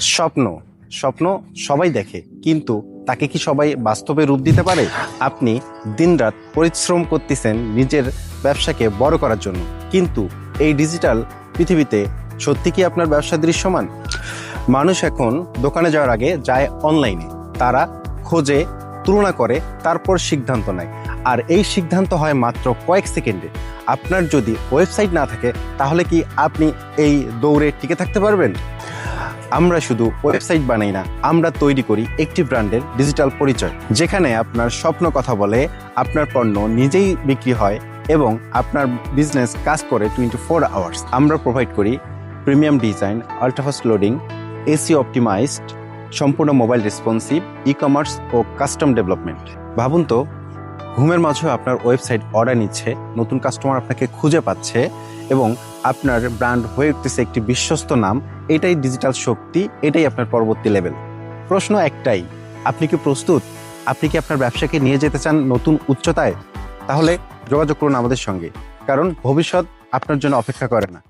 স্বপ্ন স্বপ্ন সবাই দেখে, কিন্তু তাকে কি সবাই বাস্তবে রূপ দিতে পারে? আপনি দিনরাত পরিশ্রম করতেছেন নিজের ব্যবসাকে বড় করার জন্য, কিন্তু এই ডিজিটাল পৃথিবীতে সত্যি কি আপনার ব্যবসা দৃশ্যমান? মানুষ এখন দোকানে যাওয়ার আগে যায় অনলাইনে। তারা খোঁজে, তুলনা করে, তারপর সিদ্ধান্ত নেয়। আর এই সিদ্ধান্ত হয় মাত্র কয়েক সেকেন্ডে। আপনার যদি ওয়েবসাইট না থাকে, তাহলে কি আপনি এই দৌড়ে টিকে থাকতে পারবেন? আমরা শুধু ওয়েবসাইট বানাই না, আমরা তৈরি করি একটি ব্র্যান্ডের ডিজিটাল পরিচয়, যেখানে আপনার স্বপ্ন কথা বলে, আপনার পণ্য নিজেই বিক্রি হয় এবং আপনার বিজনেস কাজ করে 24 আওয়ার্স। আমরা প্রোভাইড করি premium design, ultrafast loading, AC optimised, সম্পূর্ণ মোবাইল রেসপন্সিভ, ই কমার্স ও কাস্টম ডেভেলপমেন্ট। ভাবুন তো, ঘুমের মাঝেও আপনার ওয়েবসাইট অর্ডার নিচ্ছে, নতুন কাস্টমার আপনাকে খুঁজে পাচ্ছে এবং আপনার ব্র্যান্ড হয়ে উঠতেছে একটি বিশ্বস্ত নাম। এটাই ডিজিটাল শক্তি, এটাই আপনার পরবর্তী লেভেল। প্রশ্ন একটাই, আপনি কি প্রস্তুত? আপনি কি আপনার ব্যবসাকে নিয়ে যেতে চান নতুন উচ্চতায়? তাহলে যোগাযোগ করুন আমাদের সঙ্গে, কারণ ভবিষ্যৎ আপনার জন্য অপেক্ষা করে না।